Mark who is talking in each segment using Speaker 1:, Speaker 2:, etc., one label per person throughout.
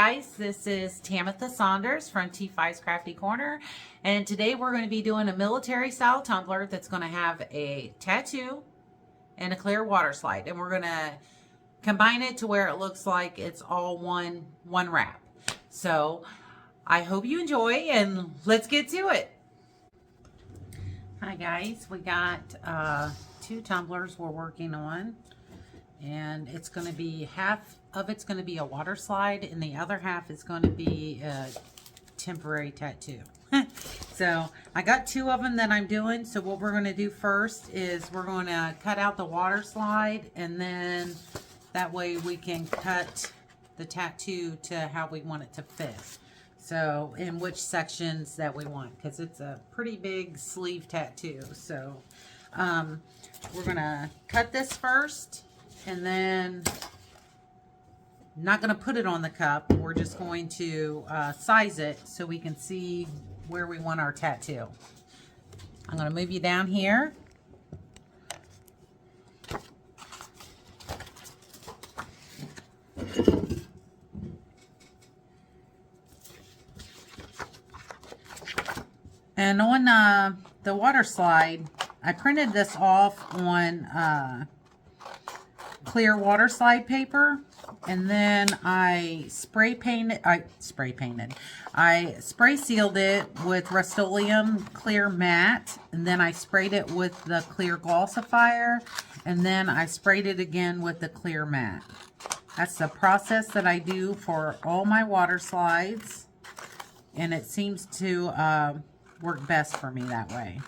Speaker 1: guys, this is Tamitha Saunders from T5's Crafty Corner, and today we're going to be doing a military style tumbler that's going to have a tattoo and a clear water slide, and we're going to combine it to where it looks like it's all one wrap. So I hope you enjoy, and let's get to it. Hi guys, we got 2 tumblers we're working on, and it's going to be half of it's going to be a water slide and the other half is going to be a temporary tattoo. So I got 2 of them that I'm doing. So what we're going to do first is we're going to cut out the water slide, and then that way we can cut the tattoo to how we want it to fit. So in which sections that we want, because it's a pretty big sleeve tattoo. So we're going to cut this first, and then not going to put it on the cup. We're just going to size it so we can see where we want our tattoo. I'm going to move you down here. And on the water slide, I printed this off on clear water slide paper, and then I spray sealed it with Rustoleum clear matte, and then I sprayed it with the clear glossifier, and then I sprayed it again with the clear matte. That's the process that I do for all my water slides, and it seems to work best for me that way.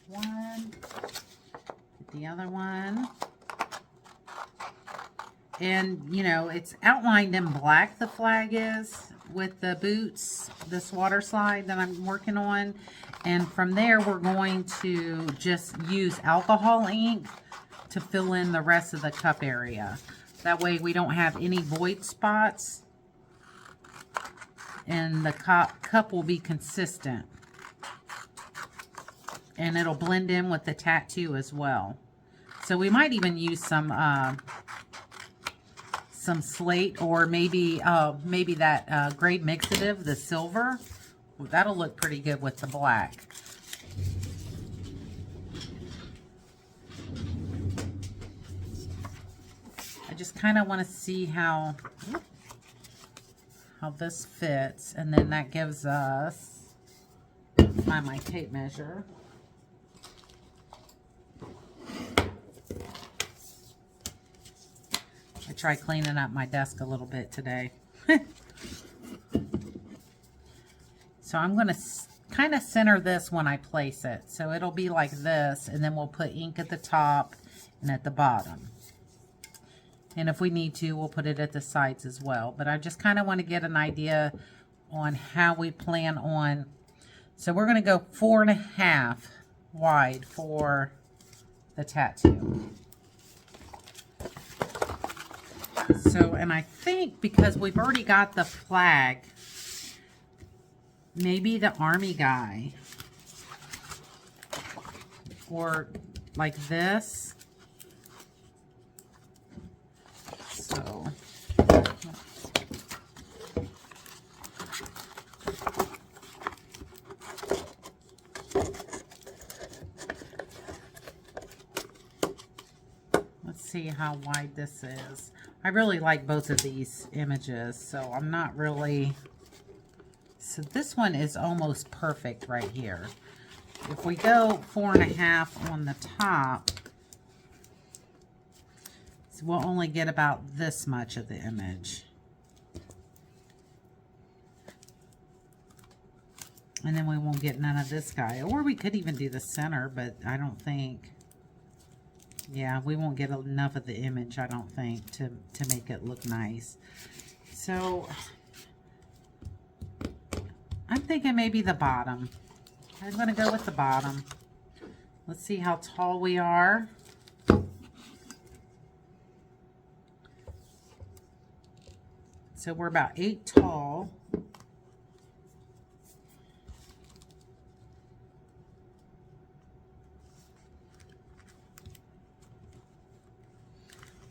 Speaker 1: One, the other one, and you know, it's outlined in black, the flag is, with the boots, this water slide that I'm working on. And from there we're going to just use alcohol ink to fill in the rest of the cup area. That way we don't have any void spots, and the cup will be consistent. And it'll blend in with the tattoo as well. So we might even use some slate, or maybe that gray mixative, the silver. That'll look pretty good with the black. I just kind of want to see how this fits, and then that gives us, find my tape measure. I tried cleaning up my desk a little bit today. So I'm going to kind of center this when I place it. So it'll be like this, and then we'll put ink at the top and at the bottom. And if we need to, we'll put it at the sides as well. But I just kind of want to get an idea on how we plan on. So we're going to go 4.5 wide for the tattoo. So, and I think because we've already got the flag, maybe the army guy, or like this. So, let's see how wide this is. I really like both of these images, so I'm not really... So this one is almost perfect right here. If we go 4.5 on the top, so we'll only get about this much of the image. And then we won't get none of this guy. Or we could even do the center, but I don't think... Yeah, we won't get enough of the image, I don't think, to make it look nice. So, I'm thinking maybe the bottom. I'm going to go with the bottom. Let's see how tall we are. So we're about 8 tall.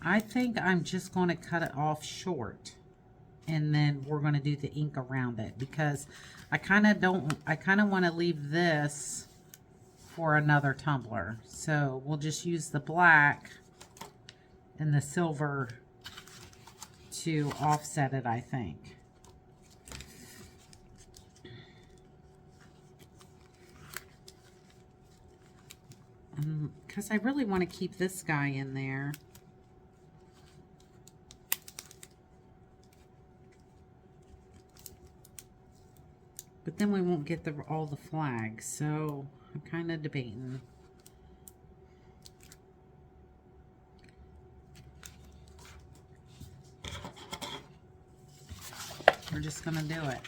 Speaker 1: I think I'm just going to cut it off short, and then we're going to do the ink around it, because I kind of want to leave this for another tumbler. So we'll just use the black and the silver to offset it, I think. Because I really want to keep this guy in there. But then we won't get all the flags, so I'm kind of debating. We're just going to do it.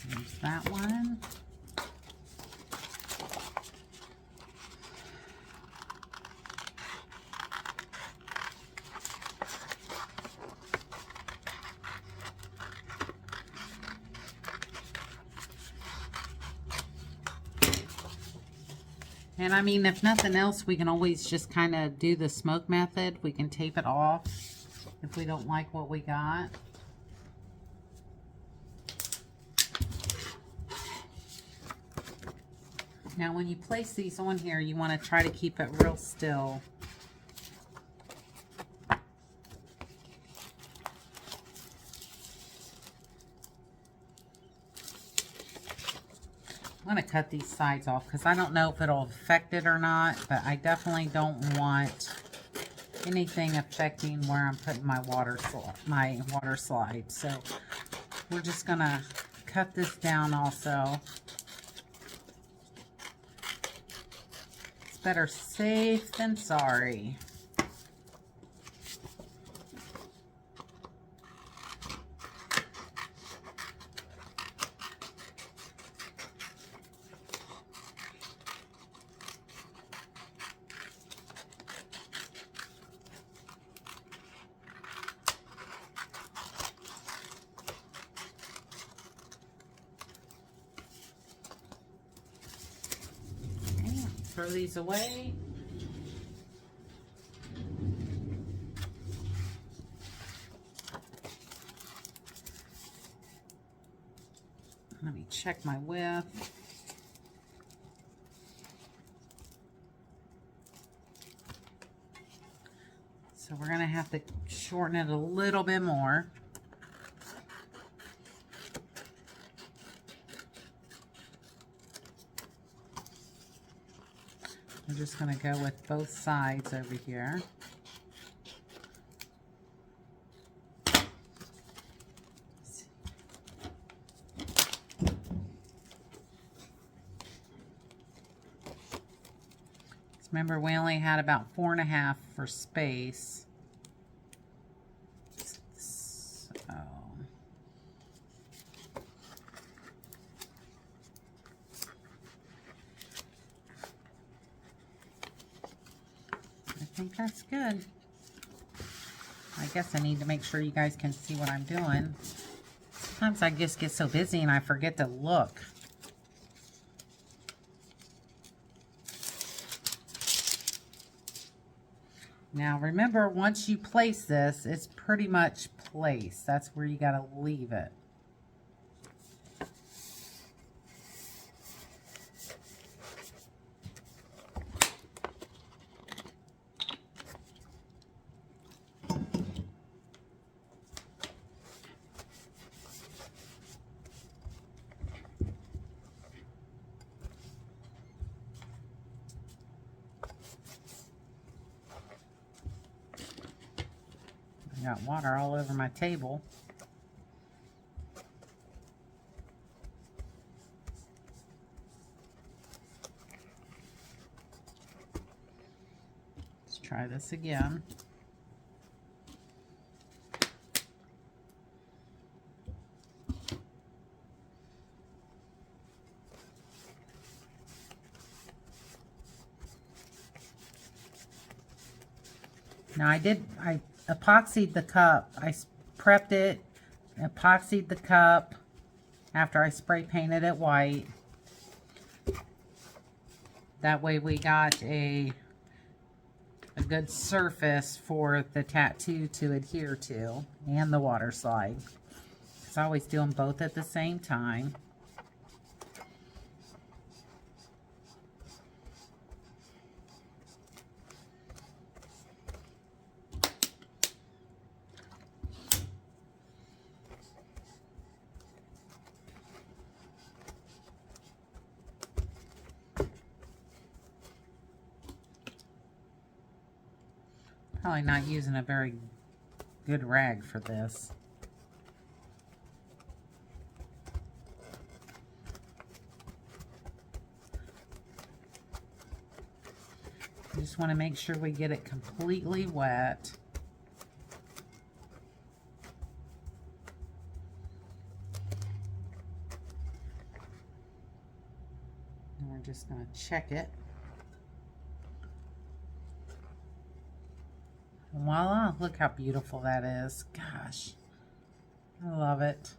Speaker 1: There's that one. And I mean, if nothing else, we can always just kind of do the smoke method. We can tape it off if we don't like what we got. Now, when you place these on here, you want to try to keep it real still. I'm going to cut these sides off because I don't know if it'll affect it or not, but I definitely don't want anything affecting where I'm putting my water slide. So we're just going to cut this down also. It's better safe than sorry. Throw these away. Let me check my width. So we're going to have to shorten it a little bit more. We're just going to go with both sides over here. Remember, we only had about 4.5 for space. So I think that's good. I guess I need to make sure you guys can see what I'm doing. Sometimes I just get so busy and I forget to look. Now remember, once you place this, it's pretty much placed. That's where you got to leave it. I got water all over my table. Let's try this again. Now I epoxied the cup. I prepped it, epoxied the cup after I spray painted it white. That way we got a good surface for the tattoo to adhere to, and the water slide. Because I always do them both at the same time. Probably not using a very good rag for this. You just want to make sure we get it completely wet. And we're just going to check it. Voila, look how beautiful that is. Gosh, I love it.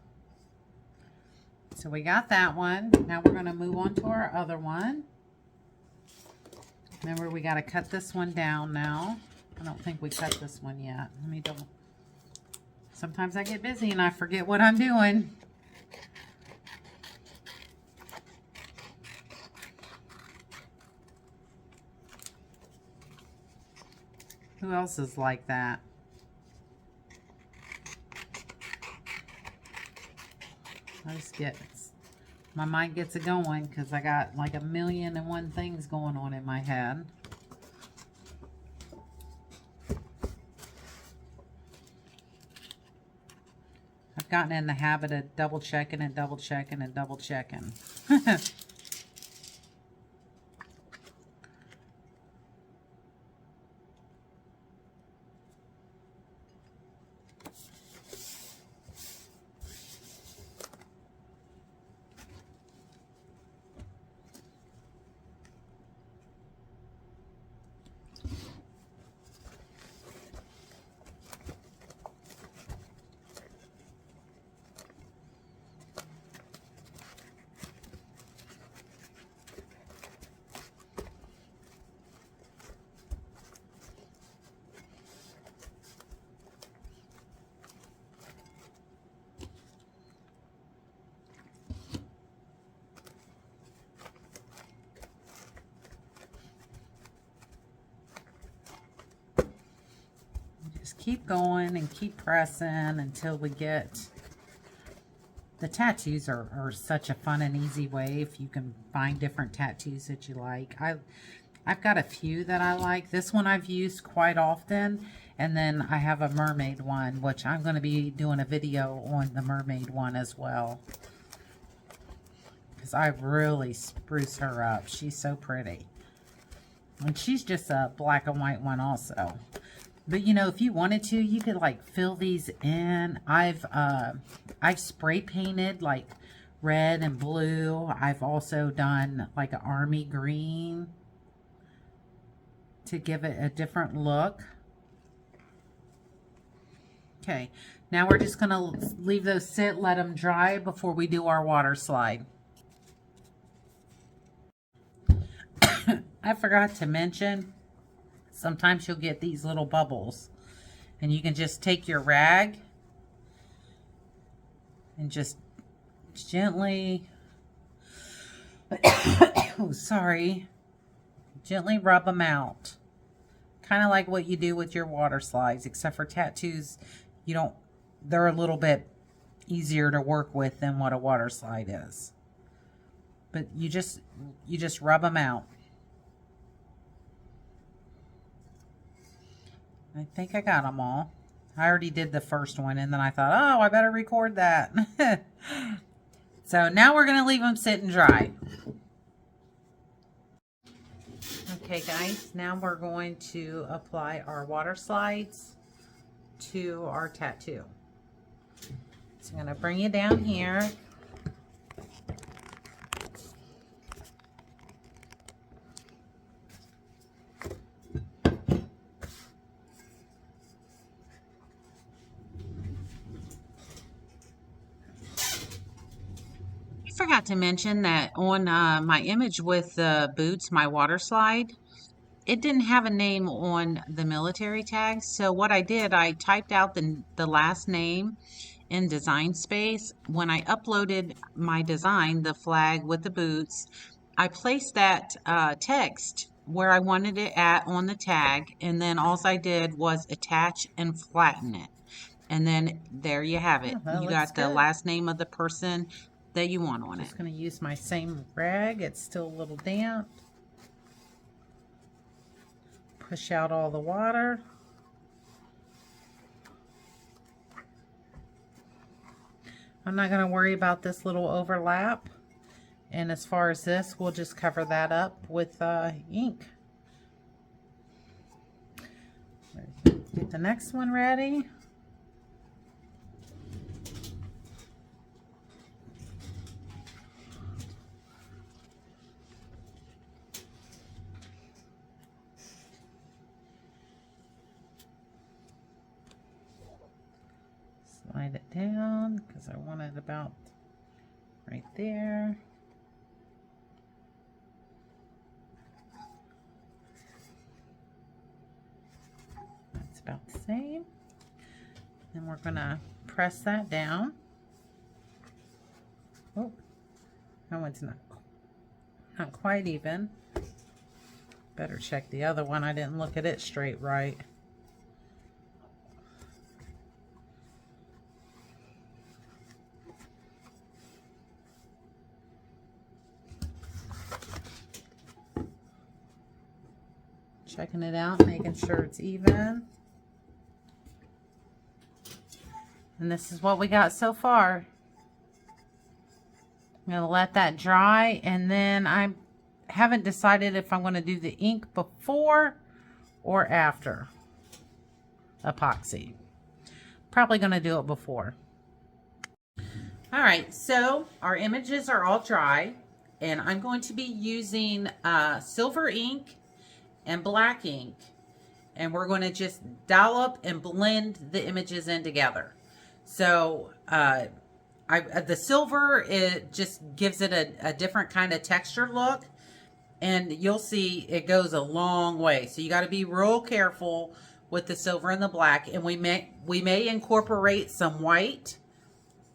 Speaker 1: So we got that one. Now we're going to move on to our other one. Remember, we got to cut this one down now. I don't think we cut this one yet. Let me double. Sometimes I get busy and I forget what I'm doing. Who else is like that? I just get, my mind gets it going because I got like 1,000,001 things going on in my head. I've gotten in the habit of double checking and double checking and double checking. Just keep going and keep pressing until we get... The tattoos are such a fun and easy way if you can find different tattoos that you like. I've got a few that I like. This one I've used quite often. And then I have a mermaid one, which I'm going to be doing a video on the mermaid one as well. Because I really spruce her up. She's so pretty. And she's just a black and white one also. But you know, if you wanted to, you could like fill these in. I've spray painted like red and blue. I've also done like an army green to give it a different look. Okay, now we're just gonna leave those sit, let them dry before we do our water slide. I forgot to mention, sometimes you'll get these little bubbles, and you can just take your rag and just gently, oh, sorry, gently rub them out. Kind of like what you do with your water slides, except for tattoos, you don't, they're a little bit easier to work with than what a water slide is. But you just rub them out. I think I got them all. I already did the first one, and then I thought, oh, I better record that. So now we're going to leave them sit and dry. Okay, guys, now we're going to apply our water slides to our tattoo. So I'm going to bring you down here. forgot to mention that on my image with the boots, my water slide, it didn't have a name on the military tags. So what I did, I typed out the last name in design space. When I uploaded my design, the flag with the boots, I placed that text where I wanted it at on the tag, and then all I did was attach and flatten it. And then there you have it.
Speaker 2: Oh, that
Speaker 1: You
Speaker 2: looks
Speaker 1: got the
Speaker 2: good.
Speaker 1: last name of the person that you want on it.
Speaker 2: Just going to use my same rag. It's still a little damp. Push out all the water. I'm not going to worry about this little overlap. And as far as this, we'll just cover that up with ink. Get the next one ready. Slide it down because I want it about right there. That's about the same. Then we're going to press that down. Oh, that one's not quite even. Better check the other one. I didn't look at it straight right. Checking it out, making sure it's even. And this is what we got so far. I'm going to let that dry, and then I haven't decided if I'm going to do the ink before or after epoxy. Probably going to do it before. All right, so our images are all dry, and I'm going to be using silver ink and black ink, and we're going to just dollop and blend the images in together. So the silver, it just gives it a different kind of texture look, and you'll see it goes a long way. So you got to be real careful with the silver and the black, and we may incorporate some white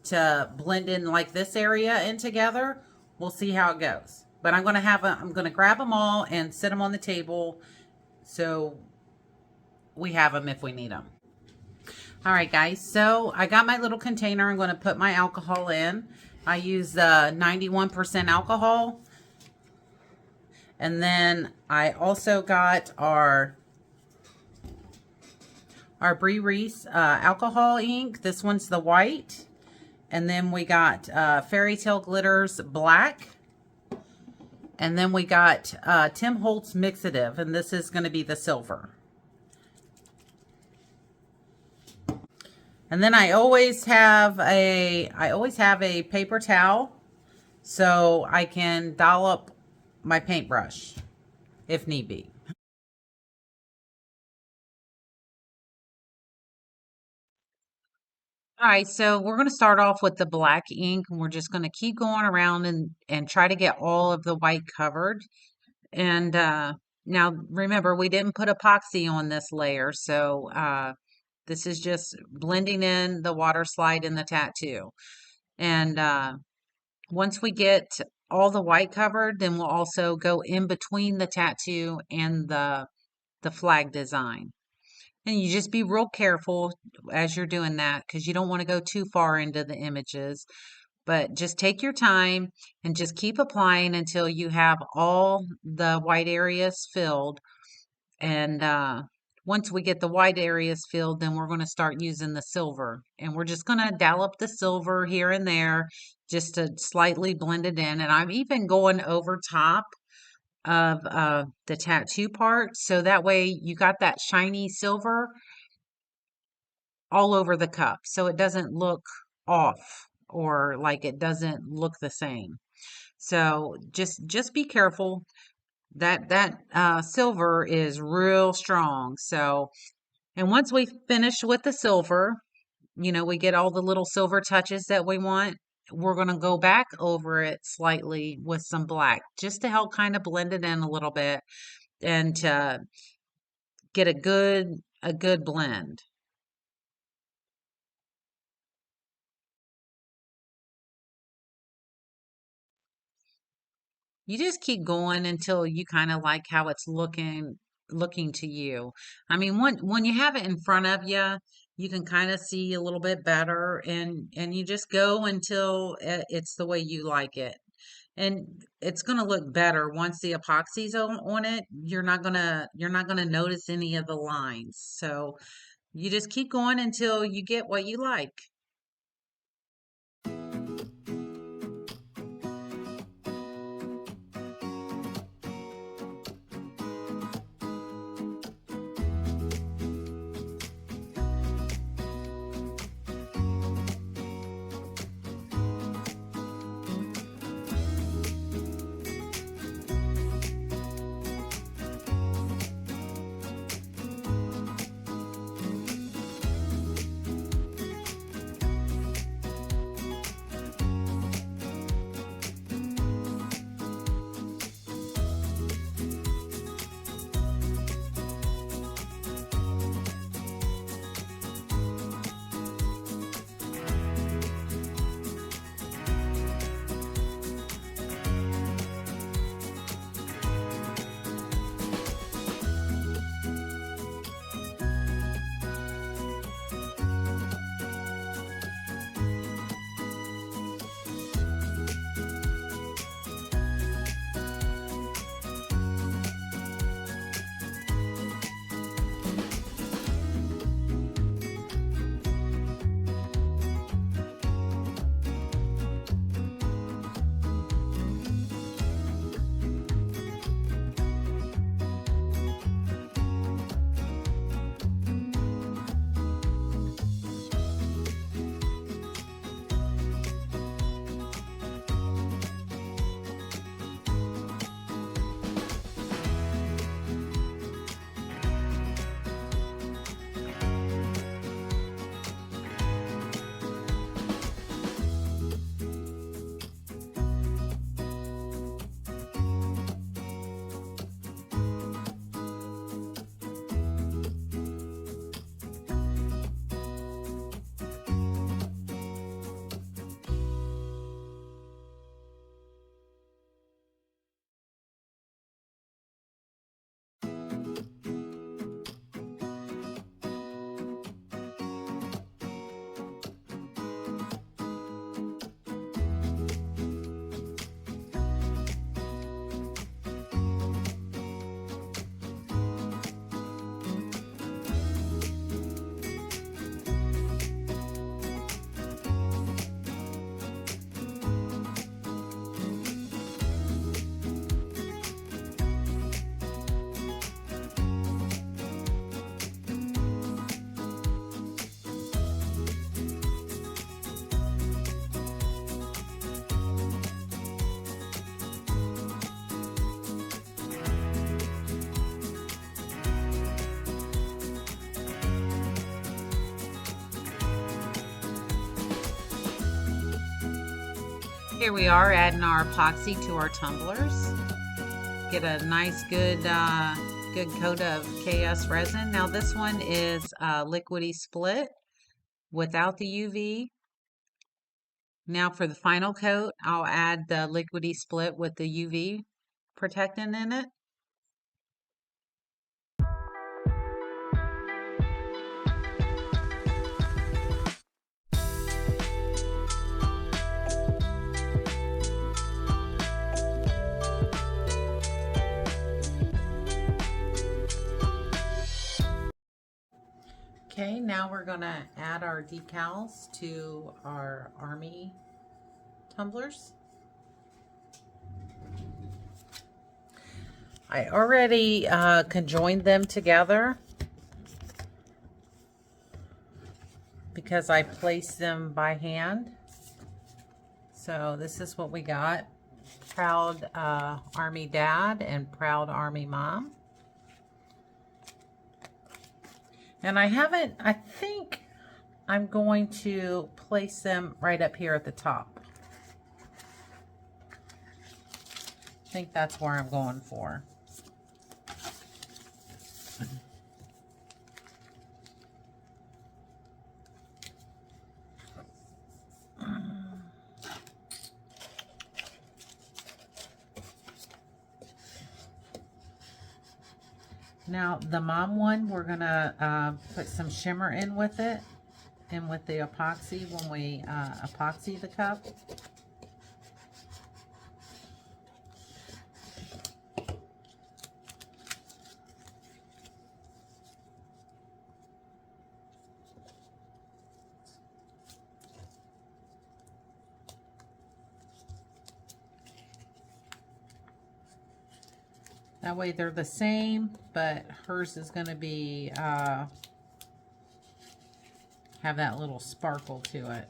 Speaker 2: to blend in like this area in together. We'll see how it goes. But I'm going to grab them all and sit them on the table so we have them if we need them. All right, guys, so I got my little container. I'm going to put my alcohol in. I use 91% alcohol. And then I also got our Brie Reese alcohol ink. This one's the white. And then we got Fairy Tale Glitters black. And then we got Tim Holtz Mixative, and this is going to be the silver. And then I always have a paper towel so I can dollop my paintbrush if need be. All right, so we're going to start off with the black ink, and we're just going to keep going around and try to get all of the white covered. And now remember, we didn't put epoxy on this layer, so this is just blending in the water slide and the tattoo. And once we get all the white covered, then we'll also go in between the tattoo and the flag design. And you just be real careful as you're doing that because you don't want to go too far into the images. But just take your time and just keep applying until you have all the white areas filled. And once we get the white areas filled, then we're going to start using the silver. And we're just going to dollop the silver here and there just to slightly blend it in. And I'm even going over top of the tattoo part, so that way you got that shiny silver all over the cup, so it doesn't look off or like it doesn't look the same. So just be careful. That silver is real strong. So, and once we finish with the silver, you know, we get all the little silver touches that we want. we're going to go back over it slightly with some black just to help kind of blend it in a little bit and to get a good blend. You just keep going until you kind of like how it's looking to you. I mean, when you have it in front of you, you can kind of see a little bit better, and you just go until it's the way you like it. And it's going to look better once the epoxy's on it. You're not going to notice any of the lines. So you just keep going until you get what you like. Here we are adding our epoxy to our tumblers. Get a nice good coat of KS resin. Now this one is liquidy split without the UV. Now for the final coat, I'll add the liquidy split with the UV protectant in it.
Speaker 1: Okay, now we're going to add our decals to our Army tumblers. I already conjoined them together because I placed them by hand. So this is what we got. Proud Army Dad and Proud Army Mom. And I think I'm going to place them right up here at the top. I think that's where I'm going for. Now the mom one, we're gonna put some shimmer in with it, and with the epoxy when we epoxy the cup. That way they're the same, but hers is going to be, have that little sparkle to it.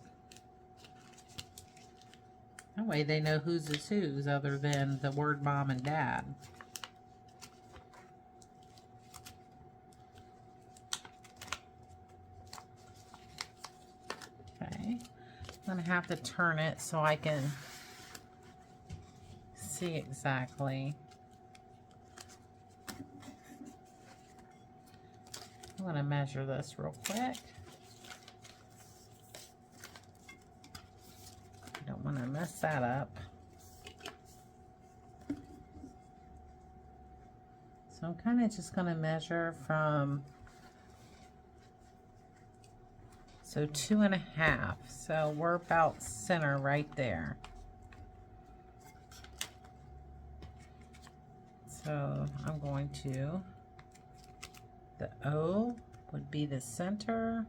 Speaker 1: That way they know whose is whose other than the word mom and dad. Okay, I'm going to have to turn it so I can see exactly. I'm going to measure this real quick. Don't want to mess that up. So I'm kind of just going to measure from, so 2.5. So we're about center right there. So I'm going to, the O would be the center.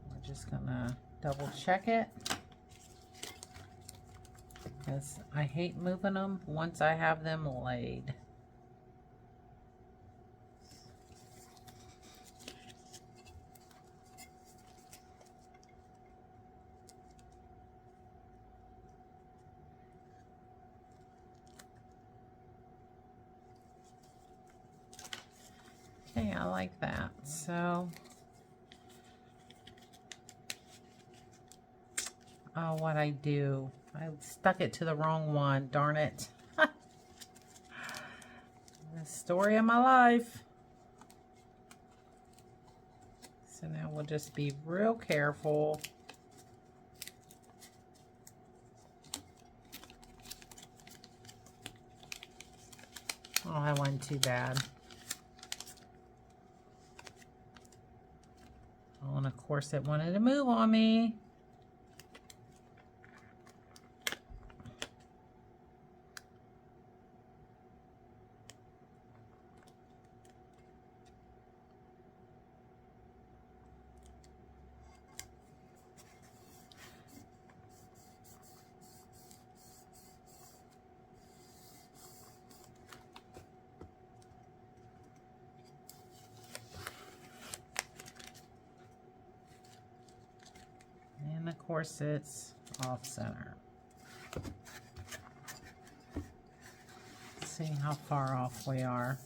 Speaker 1: We're just gonna double check it, because I hate moving them once I have them laid. Okay, I like that. So, oh, what I do? I stuck it to the wrong one, darn it. The story of my life. So now we'll just be real careful. Oh, that wasn't too bad. Oh, and of course it wanted to move on me. And of course it's off center. Let's see how far off we are.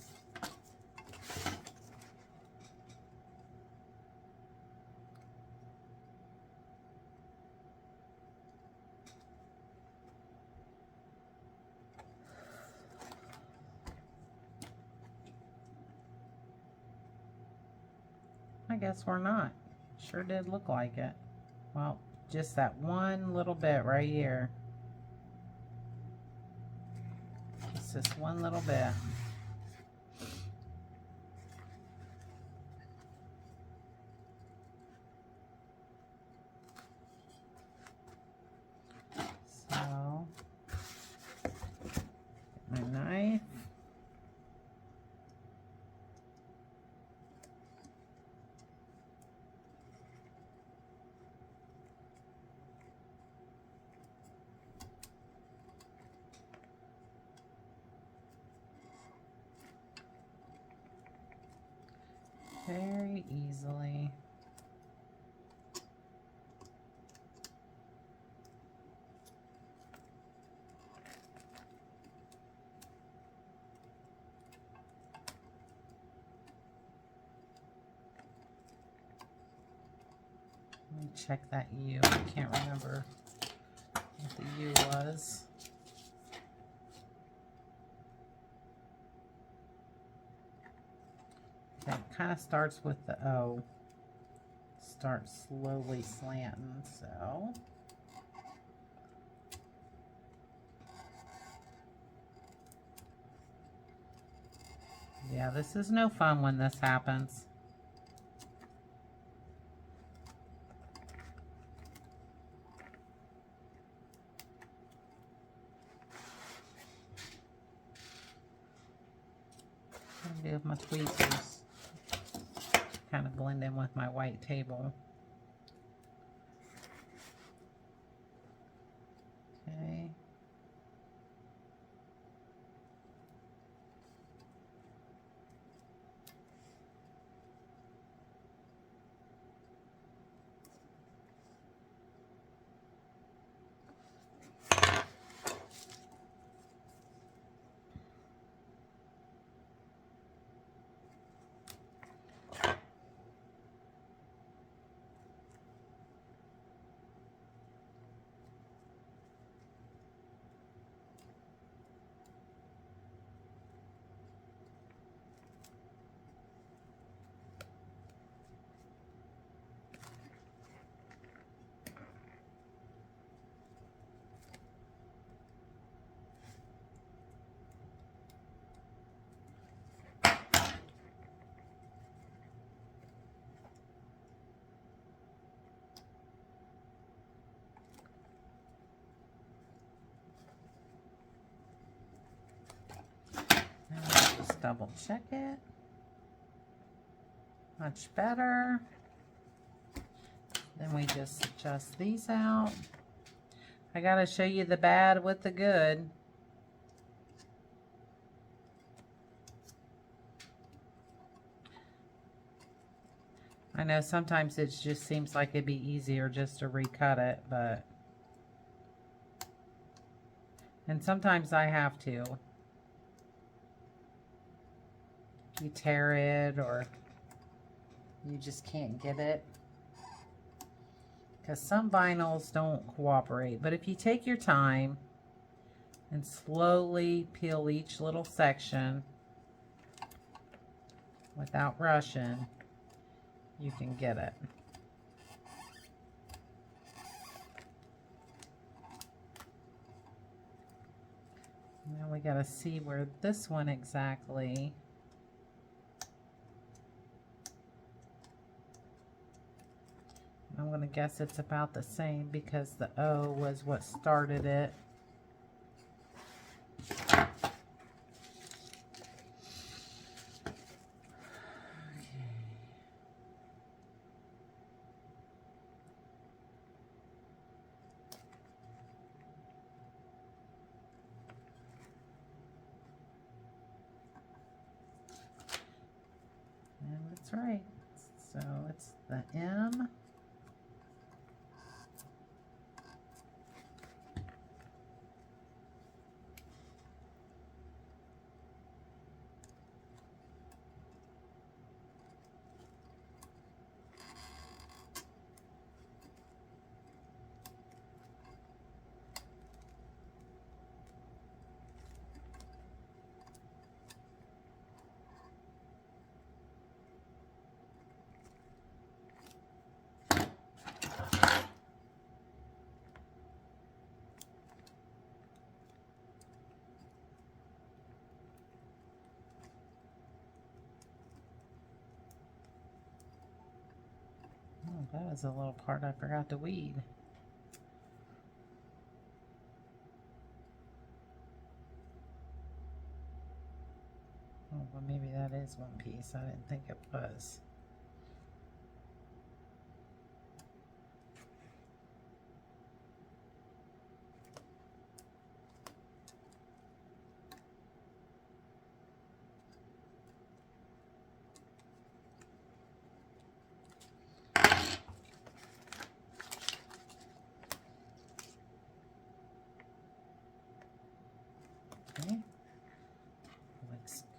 Speaker 1: I guess we're not. Sure did look like it. Well, just that one little bit right here. Just this one little bit. So, get my knife. very easily. Let me check that U. I can't remember what the U was. Okay, it kind of starts with the O. Starts slowly slanting, so. Yeah, this is no fun when this happens. What do I do with my tweezers? Kind of blend in with my white table. Okay. Just double check it. Much better. Then we just adjust these out. I gotta show you the bad with the good. I know sometimes it just seems like it'd be easier just to recut it, but... And sometimes I have to. You tear it or you just can't get it. Because some vinyls don't cooperate. But if you take your time and slowly peel each little section without rushing, you can get it. Now we gotta see where this one exactly. I'm gonna guess it's about the same because the O was what started it. And that's right. So it's the M. Oh, that was a little part I forgot to weed. Oh, well, maybe that is one piece. I didn't think it was.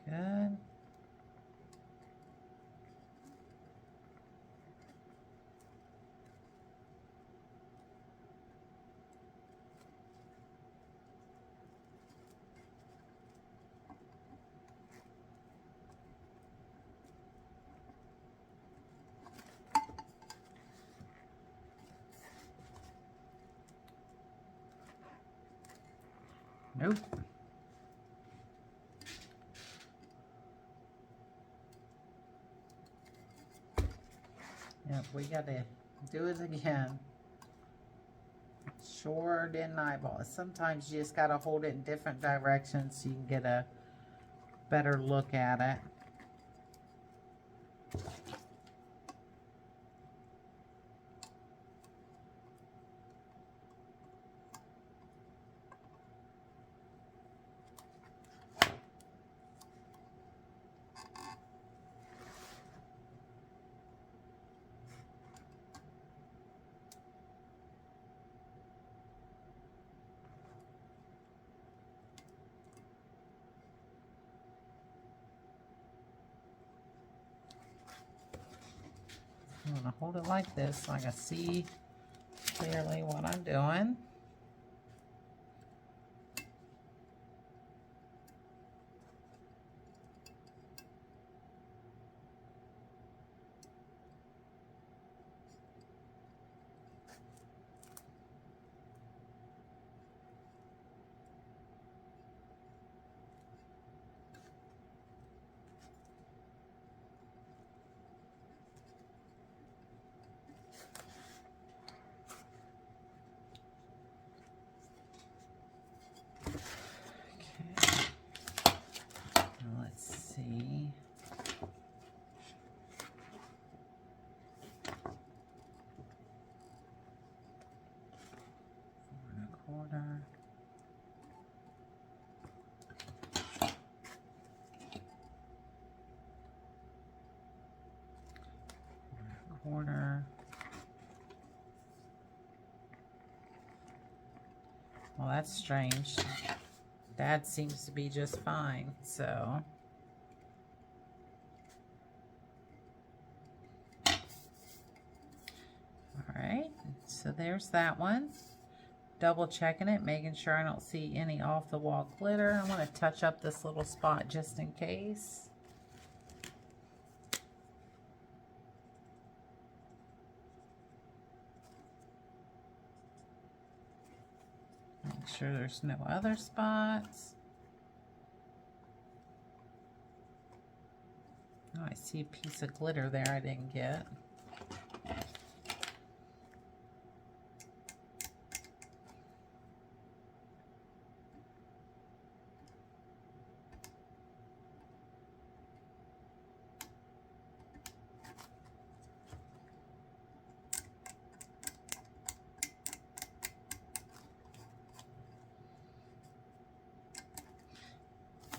Speaker 1: Good. Nope. Yep, we gotta do it again. Sure didn't eyeball it. Sometimes you just gotta hold it in different directions so you can get a better look at it. I'm gonna hold it like this so I can see clearly what I'm doing. Let's see. Quarter. Corner. Well, that's strange. Dad seems to be just fine, so. Alright, so there's that one. Double checking it, making sure I don't see any off the wall glitter. I'm going to touch up this little spot just in case. Make sure there's no other spots. Oh, I see a piece of glitter there I didn't get.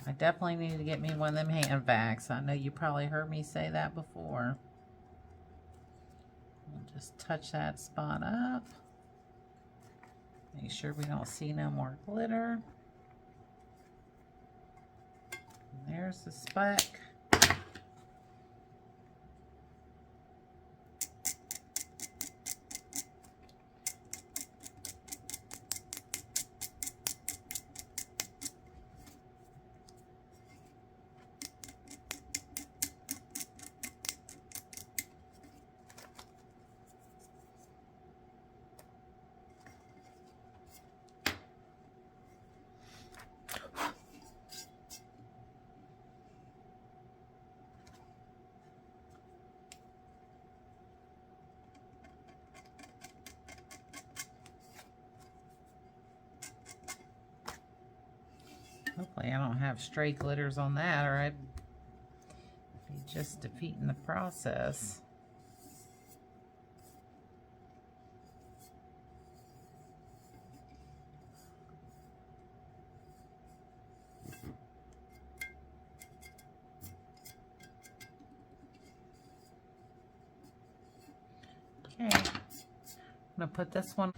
Speaker 1: I definitely need to get me one of them hand bags. I know you probably heard me say that before. We'll just touch that spot up. Make sure we don't see no more glitter. And there's the speck. Hopefully I don't have stray glitters on that, or I'd be just defeating the process. Okay, I'm gonna put this one.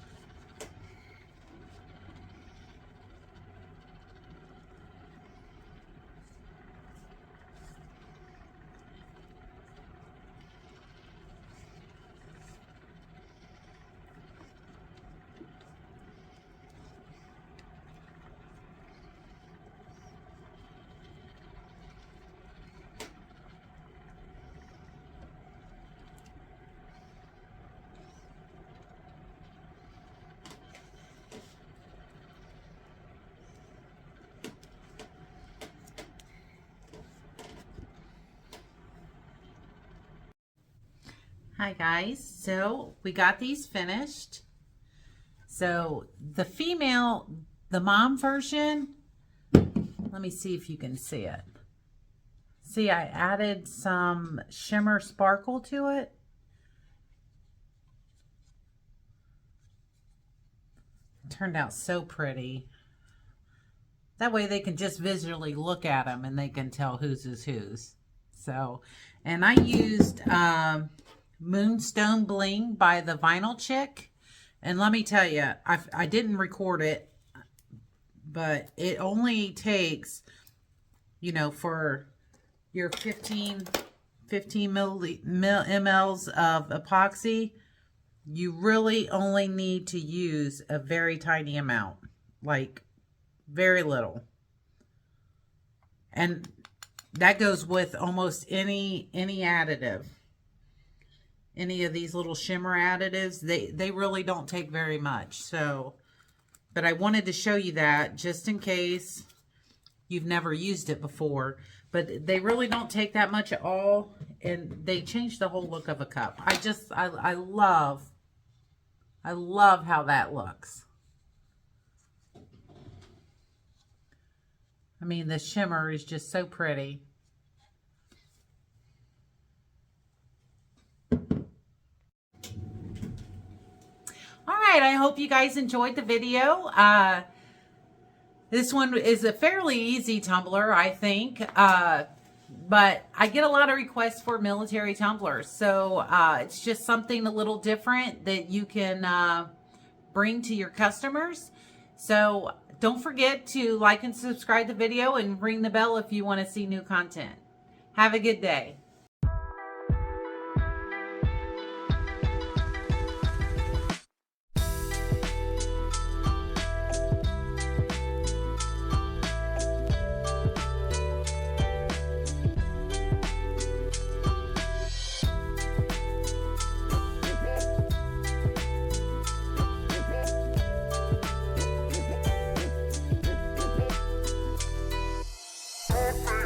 Speaker 1: Hi guys, so we got these finished. So the mom version, let me see if you can see it. See, I added some shimmer sparkle to it. It turned out so pretty. That way they can just visually look at them and they can tell whose is whose. So, and I used Moonstone Bling by the Vinyl Chick. And let me tell you, I didn't record it, but it only takes, you know, for your 15 mLs of epoxy, you really only need to use a very tiny amount, like very little. And that goes with almost any additive. Any of these little shimmer additives, they really don't take very much. So, but I wanted to show you that just in case you've never used it before. But they really don't take that much at all, and they change the whole look of a cup. I love how that looks. I mean, the shimmer is just so pretty. All right, I hope you guys enjoyed the video. This one is a fairly easy tumbler, I think, but I get a lot of requests for military tumblers. So it's just something a little different that you can bring to your customers. So don't forget to like and subscribe the video and ring the bell if you want to see new content. Have a good day.
Speaker 3: Bye.